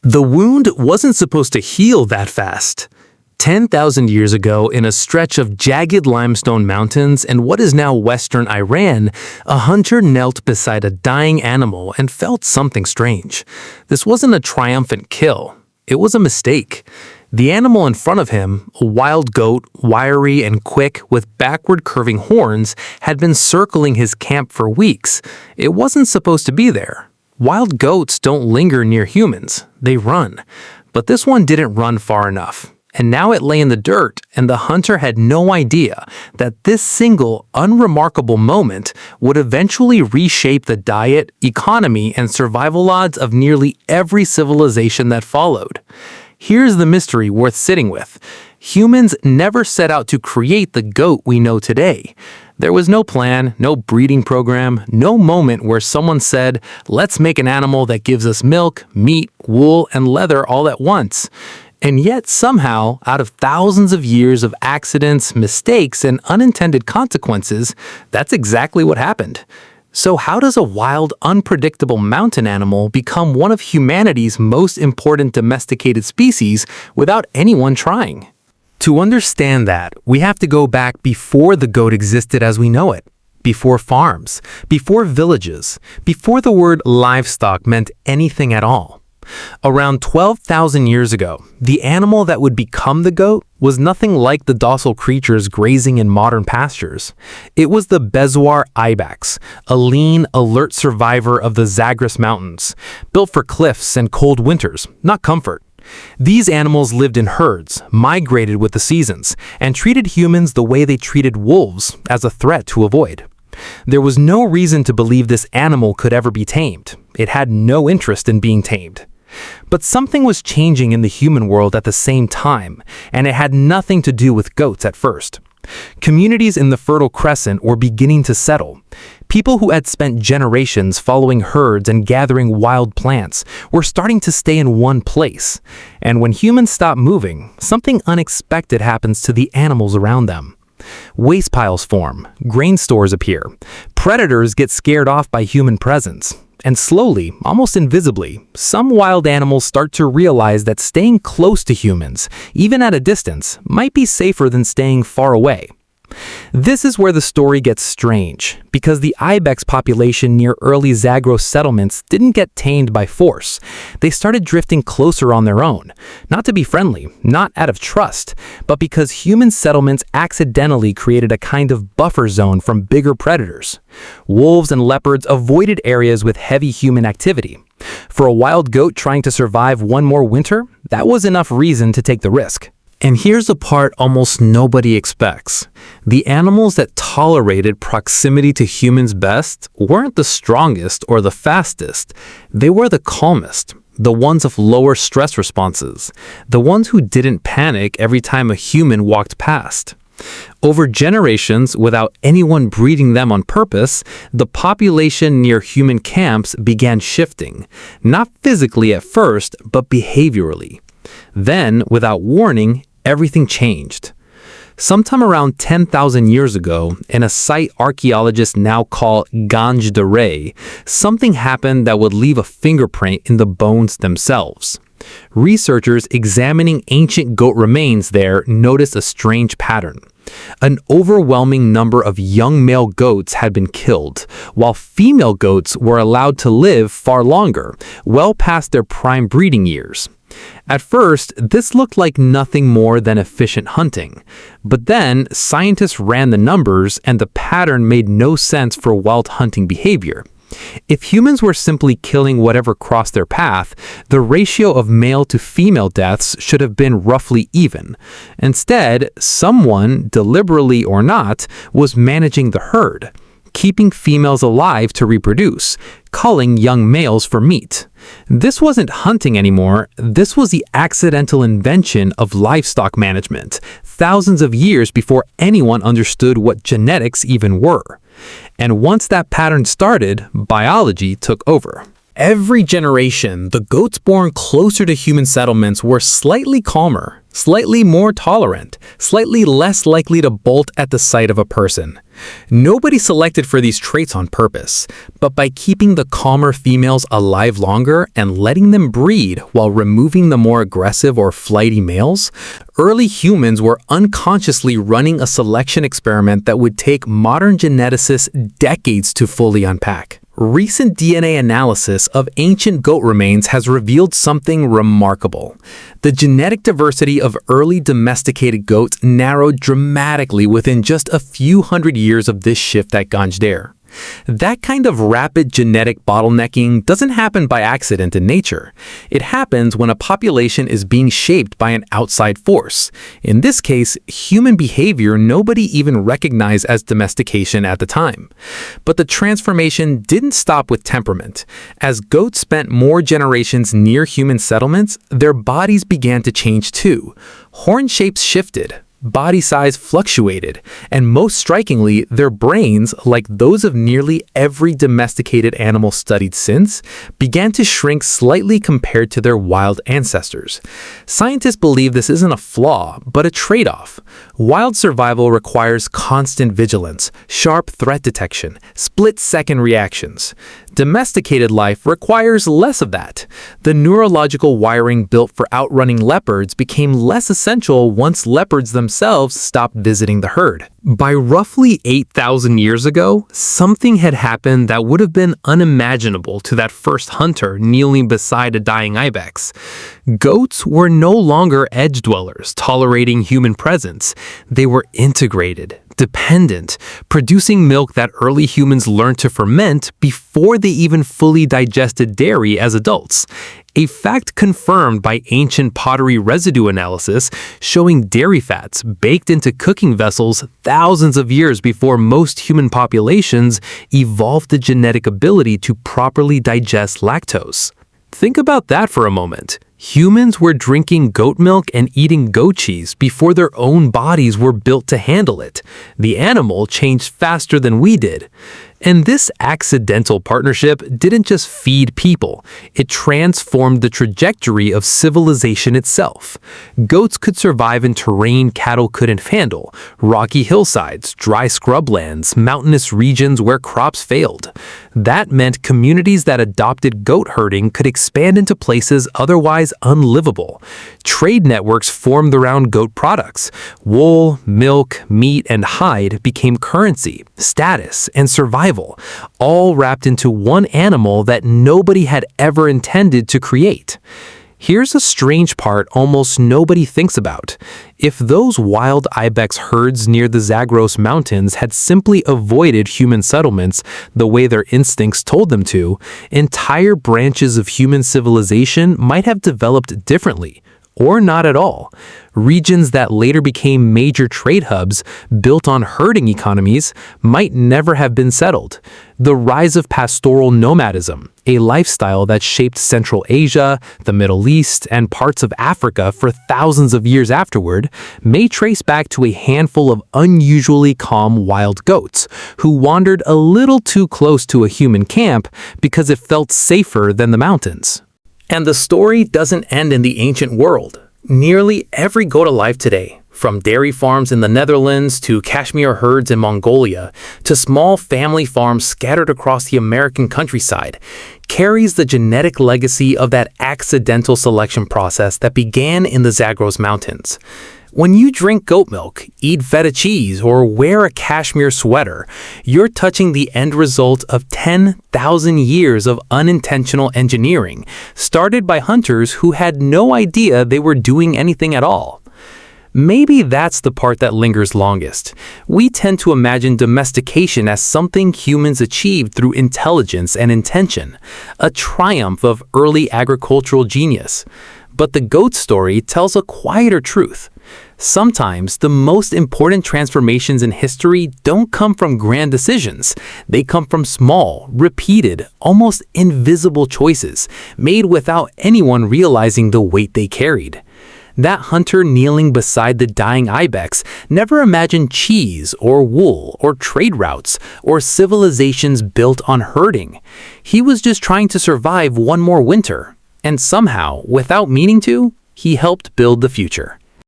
The wound wasn't supposed to heal that fast. 10,000 years ago, in a stretch of jagged limestone mountains in what is now western Iran, a hunter knelt beside a dying animal and felt something strange. This wasn't a triumphant kill. It was a mistake. The animal in front of him, a wild goat, wiry and quick with backward curving horns, had been circling his camp for weeks. It wasn't supposed to be there. Wild goats don't linger near humans. They run. But this one didn't run far enough. And now it lay in the dirt, and the hunter had no idea that this single, unremarkable moment would eventually reshape the diet, economy, and survival odds of nearly every civilization that followed. Here's the mystery worth sitting with. Humans never set out to create the goat we know today. There was no plan, no breeding program, no moment where someone said, let's make an animal that gives us milk, meat, wool, and leather all at once. And yet somehow, out of thousands of years of accidents, mistakes, and unintended consequences, that's exactly what happened. So how does a wild, unpredictable mountain animal become one of humanity's most important domesticated species without anyone trying? To understand that, we have to go back before the goat existed as we know it. Before farms, before villages, before the word livestock meant anything at all. Around 12,000 years ago, the animal that would become the goat was nothing like the docile creatures grazing in modern pastures. It was the Bezoar ibex, a lean, alert survivor of the Zagros Mountains, built for cliffs and cold winters, not comfort. These animals lived in herds, migrated with the seasons, and treated humans the way they treated wolves, as a threat to avoid. There was no reason to believe this animal could ever be tamed. It had no interest in being tamed. But something was changing in the human world at the same time, and it had nothing to do with goats at first. Communities in the Fertile Crescent were beginning to settle. People who had spent generations following herds and gathering wild plants were starting to stay in one place. And when humans stop moving, something unexpected happens to the animals around them. Waste piles form, grain stores appear, predators get scared off by human presence, and slowly, almost invisibly, some wild animals start to realize that staying close to humans, even at a distance, might be safer than staying far away. This is where the story gets strange, because the ibex population near early Zagros settlements didn't get tamed by force. They started drifting closer on their own, not to be friendly, not out of trust, but because human settlements accidentally created a kind of buffer zone from bigger predators. Wolves and leopards avoided areas with heavy human activity. For a wild goat trying to survive one more winter, that was enough reason to take the risk. And here's the part almost nobody expects. The animals that tolerated proximity to humans best weren't the strongest or the fastest. They were the calmest, the ones of lower stress responses, the ones who didn't panic every time a human walked past. Over generations, without anyone breeding them on purpose, the population near human camps began shifting, not physically at first, but behaviorally. Then, without warning, everything changed. Sometime around 10,000 years ago, in a site archaeologists now call Ganj Dareh, something happened that would leave a fingerprint in the bones themselves. Researchers examining ancient goat remains there noticed a strange pattern. An overwhelming number of young male goats had been killed, while female goats were allowed to live far longer, well past their prime breeding years. At first, this looked like nothing more than efficient hunting. But then, scientists ran the numbers and the pattern made no sense for wild hunting behavior. If humans were simply killing whatever crossed their path, the ratio of male to female deaths should have been roughly even. Instead, someone, deliberately or not, was managing the herd, keeping females alive to reproduce, culling young males for meat. This wasn't hunting anymore, this was the accidental invention of livestock management, thousands of years before anyone understood what genetics even were. And once that pattern started, biology took over. Every generation, the goats born closer to human settlements were slightly calmer, slightly more tolerant, slightly less likely to bolt at the sight of a person. Nobody selected for these traits on purpose, but by keeping the calmer females alive longer and letting them breed while removing the more aggressive or flighty males, early humans were unconsciously running a selection experiment that would take modern geneticists decades to fully unpack. Recent DNA analysis of ancient goat remains has revealed something remarkable. The genetic diversity of early domesticated goats narrowed dramatically within just a few hundred years of this shift at Ganj Dareh. That kind of rapid genetic bottlenecking doesn't happen by accident in nature. It happens when a population is being shaped by an outside force. In this case, human behavior nobody even recognized as domestication at the time. But the transformation didn't stop with temperament. As goats spent more generations near human settlements, their bodies began to change too. Horn shapes shifted. Body size fluctuated, and most strikingly, their brains, like those of nearly every domesticated animal studied since, began to shrink slightly compared to their wild ancestors. Scientists believe this isn't a flaw, but a trade-off. Wild survival requires constant vigilance, sharp threat detection, split-second reactions. Domesticated life requires less of that. The neurological wiring built for outrunning leopards became less essential once leopards themselves stopped visiting the herd. By roughly 8,000 years ago, something had happened that would have been unimaginable to that first hunter kneeling beside a dying ibex. Goats were no longer edge dwellers tolerating human presence. They were integrated, dependent, producing milk that early humans learned to ferment before they even fully digested dairy as adults. A fact confirmed by ancient pottery residue analysis showing dairy fats baked into cooking vessels thousands of years before most human populations evolved the genetic ability to properly digest lactose. Think about that for a moment. Humans were drinking goat milk and eating goat cheese before their own bodies were built to handle it. The animal changed faster than we did. And this accidental partnership didn't just feed people, it transformed the trajectory of civilization itself. Goats could survive in terrain cattle couldn't handle, rocky hillsides, dry scrublands, mountainous regions where crops failed. That meant communities that adopted goat herding could expand into places otherwise unlivable. Trade networks formed around goat products. Wool, milk, meat, and hide became currency, status, and survival, all wrapped into one animal that nobody had ever intended to create. Here's a strange part almost nobody thinks about. If those wild ibex herds near the Zagros Mountains had simply avoided human settlements the way their instincts told them to, entire branches of human civilization might have developed differently, or not at all. Regions that later became major trade hubs built on herding economies might never have been settled. The rise of pastoral nomadism, a lifestyle that shaped Central Asia, the Middle East, and parts of Africa for thousands of years afterward, may trace back to a handful of unusually calm wild goats who wandered a little too close to a human camp because it felt safer than the mountains. And the story doesn't end in the ancient world. Nearly every goat alive today, from dairy farms in the Netherlands to cashmere herds in Mongolia to small family farms scattered across the American countryside, carries the genetic legacy of that accidental selection process that began in the Zagros Mountains. When you drink goat milk, eat feta cheese, or wear a cashmere sweater, you're touching the end result of 10,000 years of unintentional engineering, started by hunters who had no idea they were doing anything at all. Maybe that's the part that lingers longest. We tend to imagine domestication as something humans achieved through intelligence and intention, a triumph of early agricultural genius. But the goat story tells a quieter truth. Sometimes the most important transformations in history don't come from grand decisions. They come from small, repeated, almost invisible choices made without anyone realizing the weight they carried. That hunter kneeling beside the dying ibex never imagined cheese or wool or trade routes or civilizations built on herding. He was just trying to survive one more winter. And somehow, without meaning to, he helped build the future.